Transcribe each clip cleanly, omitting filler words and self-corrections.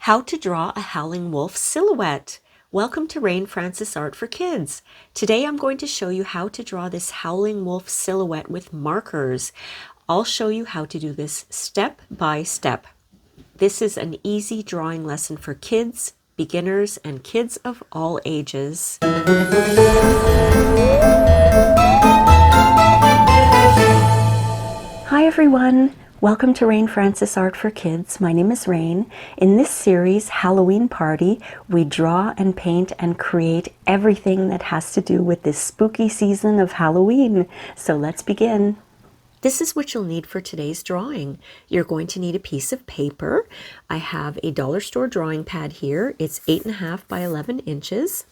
How to draw a howling wolf silhouette. Welcome to Rain Francis Art for Kids. Today I'm going to show you how to draw this howling wolf silhouette with markers. I'll show you how to do this step by step. This is an easy drawing lesson for kids, beginners, and kids of all ages. Hi everyone! Welcome to Rain Francis Art for Kids. My name is Rain. In this series, Halloween Party, we draw and paint and create everything that has to do with this spooky season of Halloween. So let's begin. This is what you'll need for today's drawing. You're going to need a piece of paper. I have a dollar store drawing pad here. It's 8.5 by 11 inches.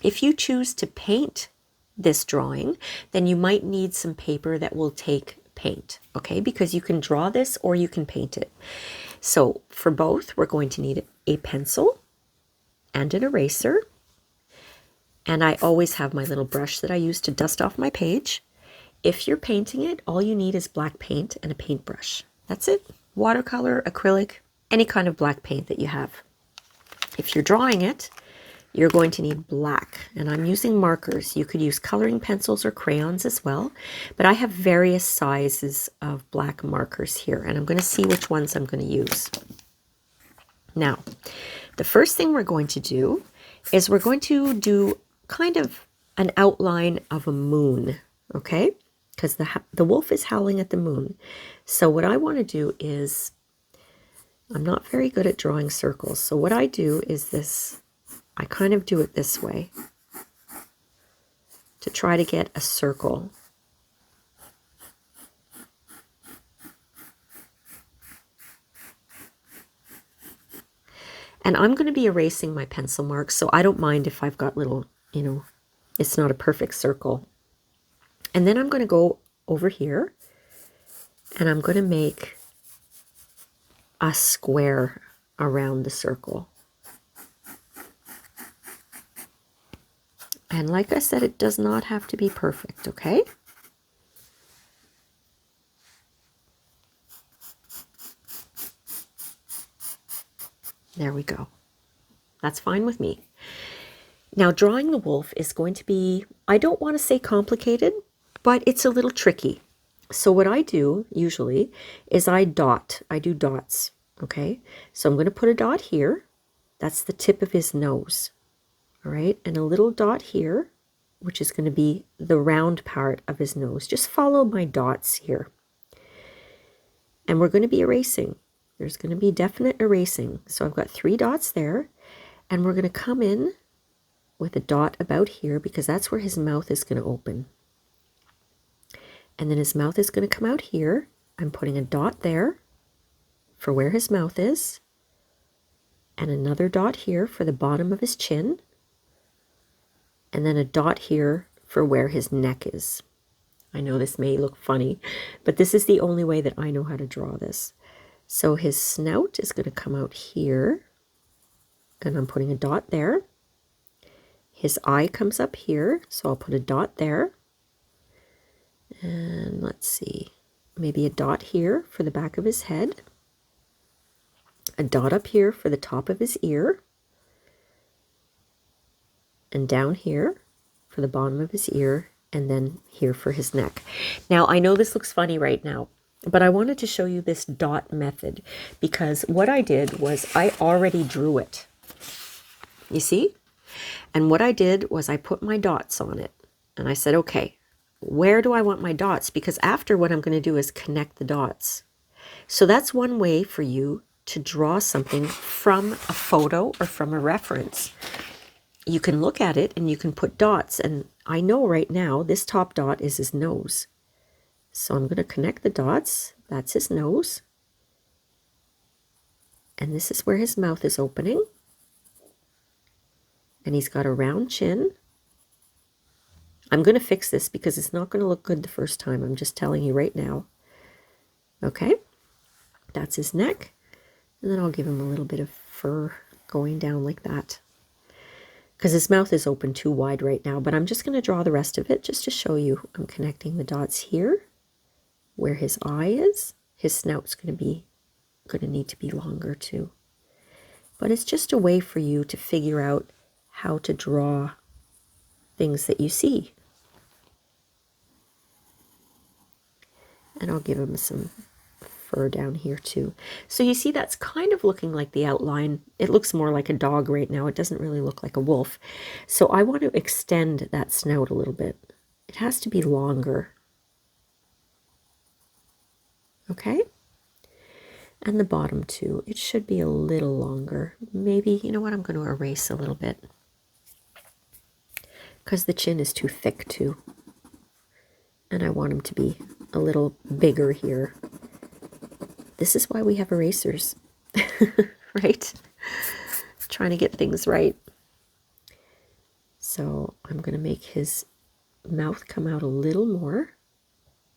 If you choose to paint this drawing, then you might need some paper that will take paint, okay? Because you can draw this or you can paint it. So for both, we're going to need a pencil and an eraser. And I always have my little brush that I use to dust off my page. If you're painting it, all you need is black paint and a paintbrush. That's it. Watercolor, acrylic, any kind of black paint that you have. If you're drawing it, you're going to need black, and I'm using markers. You could use coloring pencils or crayons as well, but I have various sizes of black markers here, and I'm going to see which ones I'm going to use. Now, the first thing we're going to do is we're going to do kind of an outline of a moon, okay? Because the wolf is howling at the moon. So what I want to do is, I'm not very good at drawing circles, so what I do is this. I kind of do it this way to try to get a circle. And I'm going to be erasing my pencil marks, so I don't mind if I've got little, it's not a perfect circle. And then I'm going to go over here and I'm going to make a square around the circle. And like I said, it does not have to be perfect, okay? There we go. That's fine with me. Now, drawing the wolf is going to be, I don't want to say complicated, but it's a little tricky. So what I do usually is I do dots, okay? So I'm going to put a dot here. That's the tip of his nose. All right, and a little dot here, which is going to be the round part of his nose. Just follow my dots here. And we're going to be erasing. There's going to be definite erasing. So I've got 3 dots there, and we're going to come in with a dot about here because that's where his mouth is going to open. And then his mouth is going to come out here. I'm putting a dot there for where his mouth is, and another dot here for the bottom of his chin. And then a dot here for where his neck is. I know this may look funny, but this is the only way that I know how to draw this. So his snout is going to come out here, and I'm putting a dot there. His eye comes up here, so I'll put a dot there. And let's see, maybe a dot here for the back of his head. A dot up here for the top of his ear. And down here for the bottom of his ear, and then here for his neck. Now, I know this looks funny right now, but I wanted to show you this dot method because what I did was I already drew it. You see? And what I did was I put my dots on it. And I said, okay, where do I want my dots? Because after what I'm going to do is connect the dots. So that's one way for you to draw something from a photo or from a reference. You can look at it and you can put dots, and I know right now this top dot is his nose. So I'm going to connect the dots. That's his nose. And this is where his mouth is opening. And he's got a round chin. I'm going to fix this because it's not going to look good the first time. I'm just telling you right now. Okay, that's his neck. And then I'll give him a little bit of fur going down like that, because his mouth is open too wide right now, but I'm just going to draw the rest of it just to show you. I'm connecting the dots here where his eye is. His snout's going to need to be longer too. but it's just a way for you to figure out how to draw things that you see. And I'll give him some fur down here too. So you see that's kind of looking like the outline. It looks more like a dog right now. It doesn't really look like a wolf. So I want to extend that snout a little bit. It has to be longer. Okay? And the bottom too. It should be a little longer. Maybe, you know what, I'm going to erase a little bit, because the chin is too thick too. And I want him to be a little bigger here. This is why we have erasers, right? Trying to get things right. So I'm going to make his mouth come out a little more.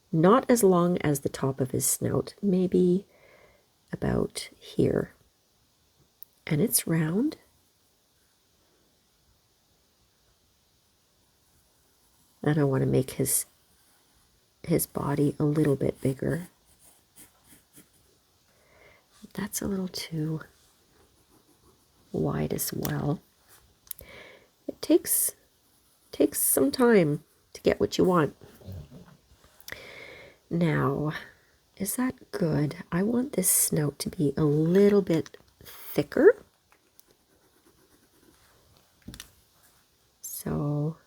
Not as long as the top of his snout, maybe about here. And it's round. And I want to make his body a little bit bigger. That's a little too wide as well. It takes some time to get what you want. Now, is that good? I want this snout to be a little bit thicker. So,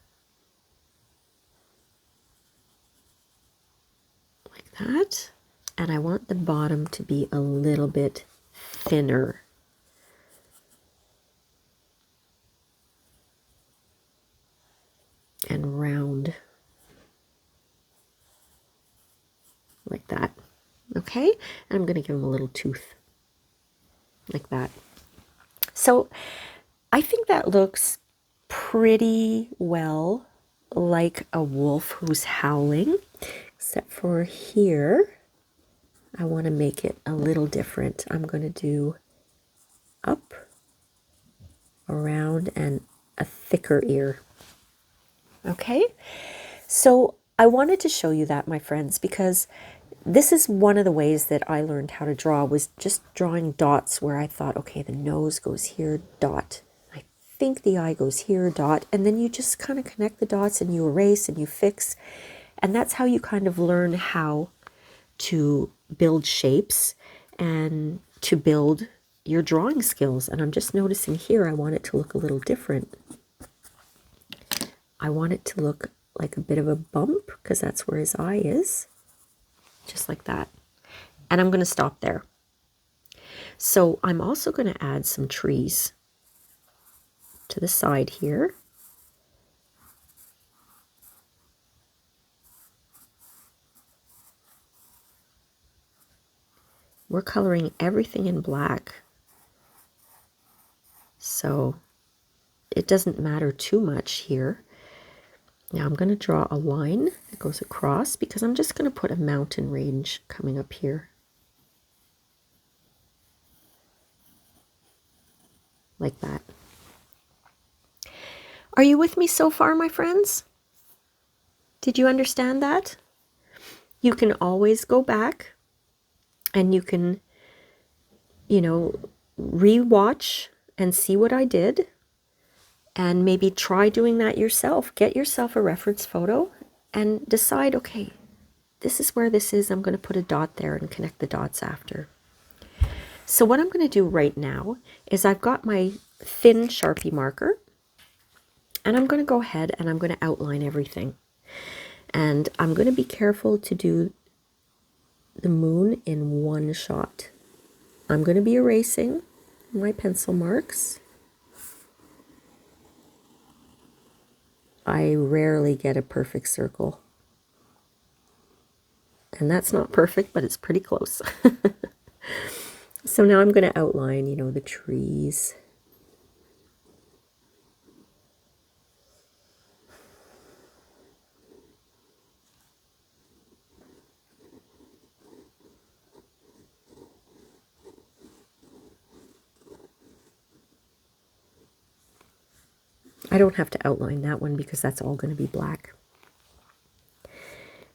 like that. And I want the bottom to be a little bit thinner. And round. Like that. Okay? And I'm going to give him a little tooth. Like that. So I think that looks pretty well like a wolf who's howling. Except for here, I want to make it a little different. I'm going to do up, around, and a thicker ear. Okay? So I wanted to show you that, my friends, because this is one of the ways that I learned how to draw, was just drawing dots where I thought, okay, the nose goes here, dot. I think the eye goes here, dot. And then you just kind of connect the dots and you erase and you fix. And that's how you kind of learn how to build shapes and to build your drawing skills. And I'm just noticing here, I want it to look a little different. I want it to look like a bit of a bump, because that's where his eye is. Just like that. And I'm going to stop there. So I'm also going to add some trees to the side here. We're coloring everything in black, so it doesn't matter too much here. Now I'm going to draw a line that goes across, because I'm just going to put a mountain range coming up here. Like that. Are you with me so far, my friends? Did you understand that? You can always go back and you can, you know, re-watch and see what I did. And maybe try doing that yourself. Get yourself a reference photo and decide, okay, this is where this is. I'm going to put a dot there and connect the dots after. So what I'm going to do right now is I've got my thin Sharpie marker. And I'm going to go ahead and I'm going to outline everything. And I'm going to be careful to do the moon in one shot. I'm going to be erasing my pencil marks. I rarely get a perfect circle. And that's not perfect, but it's pretty close. So now I'm going to outline, you know, the trees. I don't have to outline that one because that's all going to be black.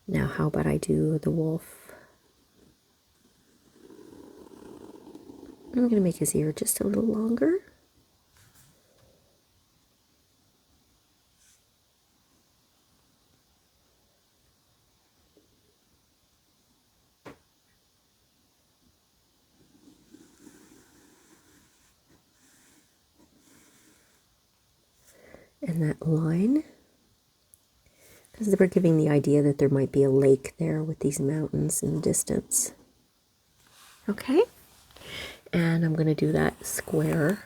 Now, how about I do the wolf? I'm going to make his ear just a little longer. And that line, because we're giving the idea that there might be a lake there with these mountains in the distance. Okay, and I'm going to do that square.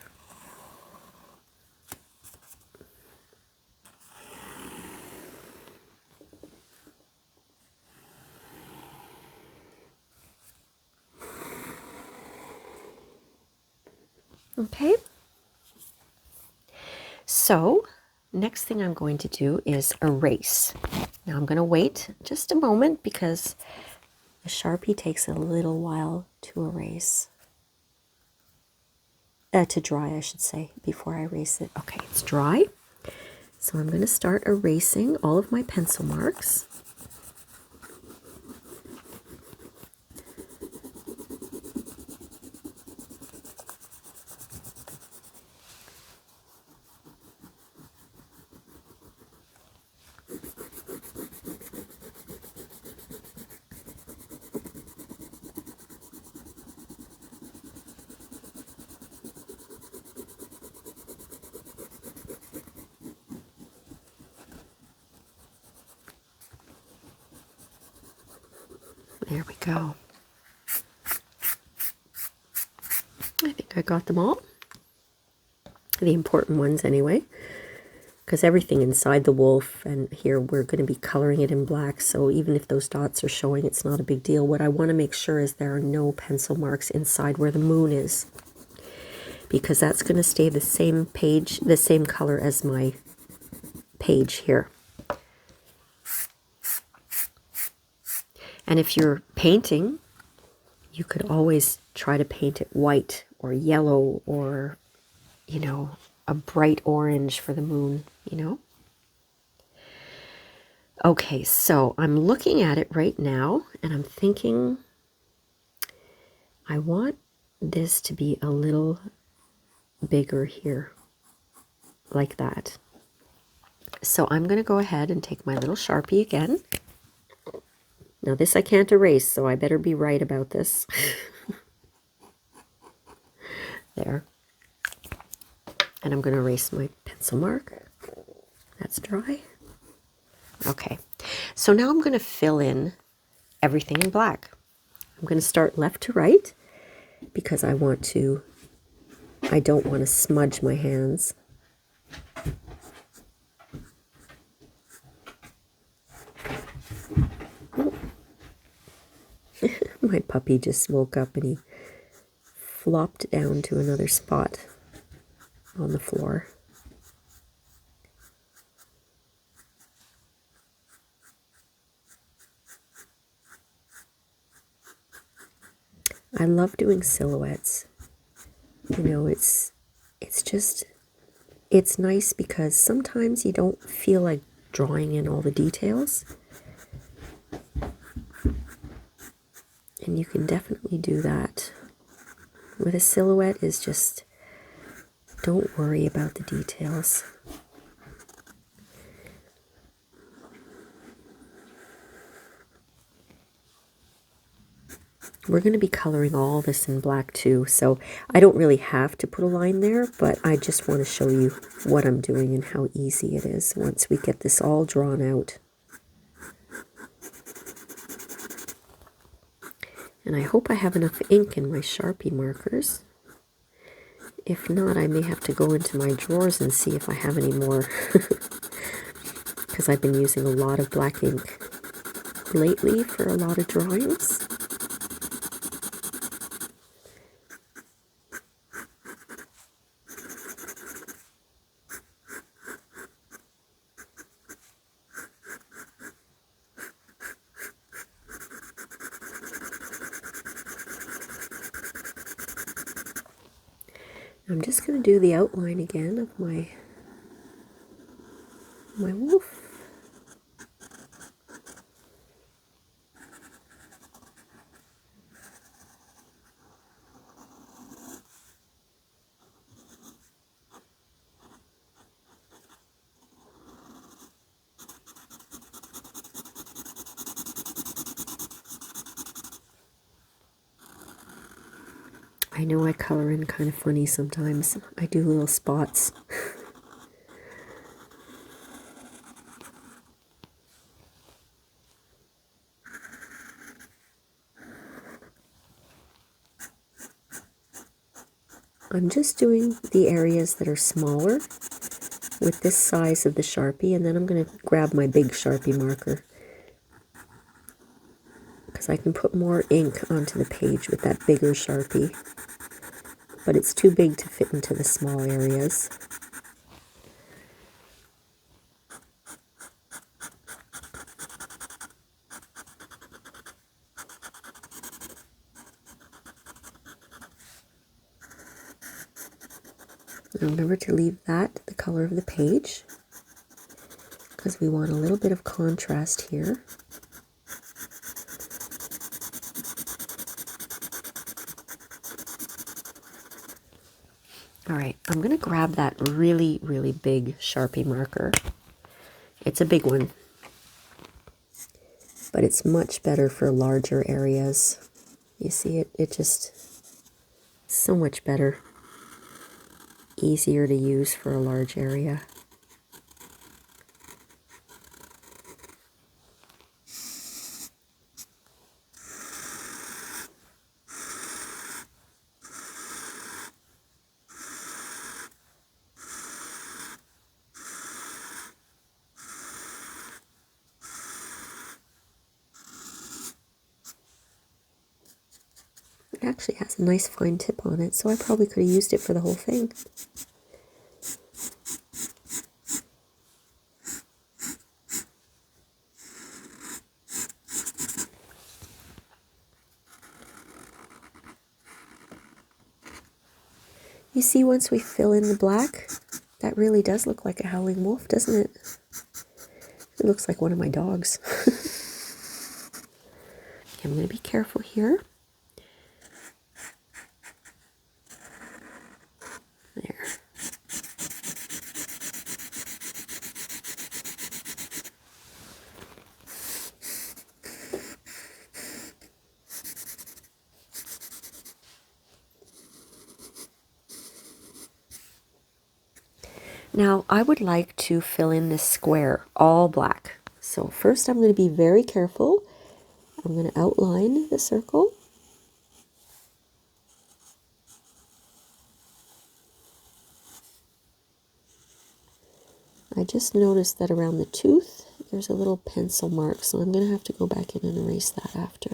Okay, so next thing I'm going to do is erase. Now I'm going to wait just a moment because the Sharpie takes a little while to erase. To dry, I should say, before I erase it. Okay, it's dry. So I'm going to start erasing all of my pencil marks. There we go. I think I got them all. The important ones anyway. Because everything inside the wolf, and here we're going to be coloring it in black, so even if those dots are showing, it's not a big deal. What I want to make sure is there are no pencil marks inside where the moon is, because that's going to stay the same page, the same color as my page here. And if you're painting, you could always try to paint it white or yellow or, you know, a bright orange for the moon, you know. Okay, so I'm looking at it right now and I'm thinking I want this to be a little bigger here, like that. So I'm going to go ahead and take my little Sharpie again. Now this I can't erase, so I better be right about this. There. And I'm going to erase my pencil mark. That's dry. Okay, so now I'm going to fill in everything in black. I'm going to start left to right because I don't want to smudge my hands. Oh. My puppy just woke up and he flopped down to another spot on the floor. I love doing silhouettes. You know, it's nice because sometimes you don't feel like drawing in all the details. And you can definitely do that. With a silhouette is just, don't worry about the details. We're going to be coloring all this in black too, so I don't really have to put a line there, but I just want to show you what I'm doing and how easy it is once we get this all drawn out. And I hope I have enough ink in my Sharpie markers. If not, I may have to go into my drawers and see if I have any more. Because I've been using a lot of black ink lately for a lot of drawings. I'm just going to do the outline again of my wolf. I know I color in kind of funny sometimes. I do little spots. I'm just doing the areas that are smaller with this size of the Sharpie, and then I'm going to grab my big Sharpie marker because I can put more ink onto the page with that bigger Sharpie, but it's too big to fit into the small areas. And remember to leave that the color of the page because we want a little bit of contrast here. All right, I'm going to grab that really, really big Sharpie marker. It's a big one, but it's much better for larger areas. You see it? It just so much better. Easier to use for a large area. It actually has a nice fine tip on it, so I probably could have used it for the whole thing. You see, once we fill in the black, that really does look like a howling wolf, doesn't it? It looks like one of my dogs. Okay, I'm going to be careful here. There. Now, I would like to fill in this square all black. So first I'm going to be very careful. I'm going to outline the circle. I just noticed that around the tooth there's a little pencil mark, so I'm going to have to go back in and erase that after.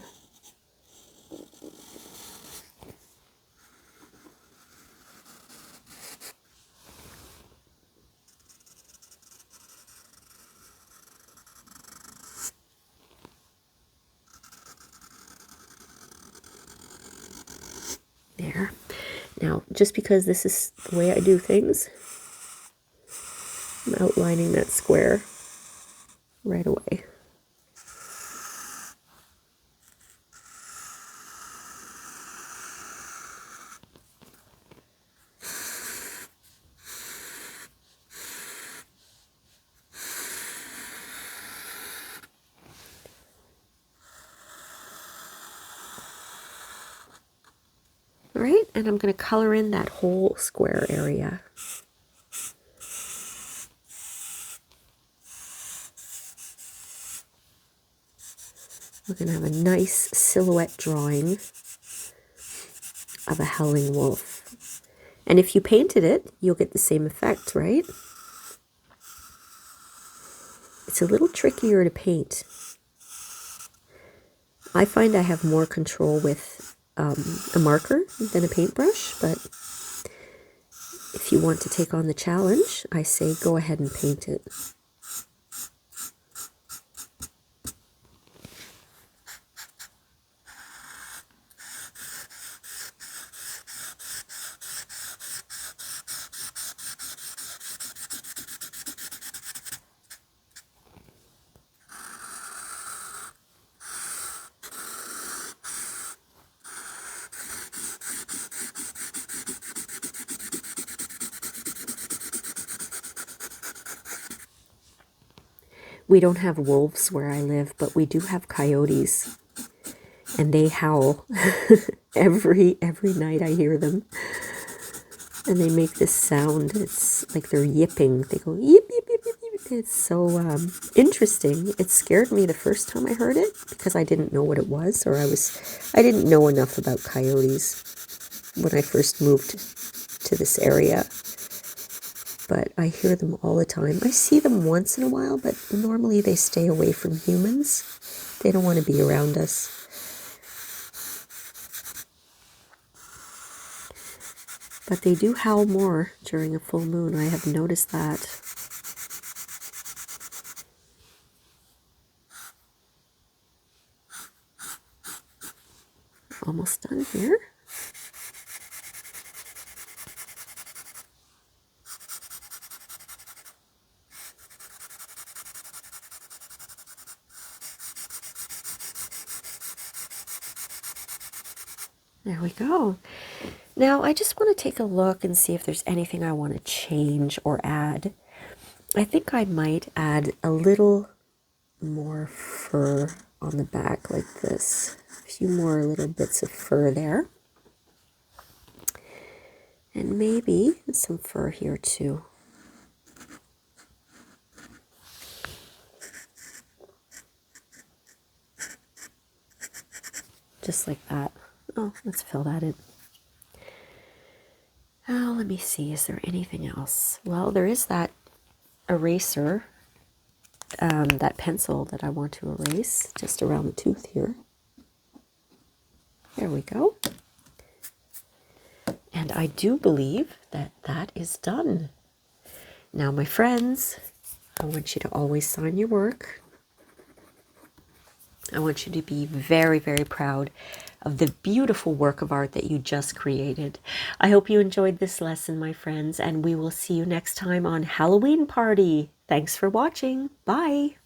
There. Now, just because this is the way I do things, I'm outlining that square right away. All right, and I'm going to color in that whole square area. We're going to have a nice silhouette drawing of a howling wolf. And if you painted it, you'll get the same effect, right? It's a little trickier to paint. I find I have more control with a marker than a paintbrush, but if you want to take on the challenge, I say go ahead and paint it. We don't have wolves where I live, but we do have coyotes. and they howl. every night I hear them. And they make this sound. It's like they're yipping. They go yip, yip, yip, yip, yip. It's so interesting. It scared me the first time I heard it because I didn't know what it was, or I didn't know enough about coyotes when I first moved to this area. But I hear them all the time. I see them once in a while, but normally they stay away from humans. They don't want to be around us. But they do howl more during a full moon. I have noticed that. Almost done here. There we go. Now I just want to take a look and see if there's anything I want to change or add. I think I might add a little more fur on the back like this. A few more little bits of fur there. And maybe some fur here too. Just like that. Oh, let's fill that in. Oh, let me see. Is there anything else? Well, there is that eraser, that pencil that I want to erase just around the tooth here. There we go. And I do believe that that is done. Now, my friends, I want you to always sign your work. I want you to be very, very proud of the beautiful work of art that you just created. I hope you enjoyed this lesson, my friends, and we will see you next time on Halloween Party. Thanks for watching. Bye.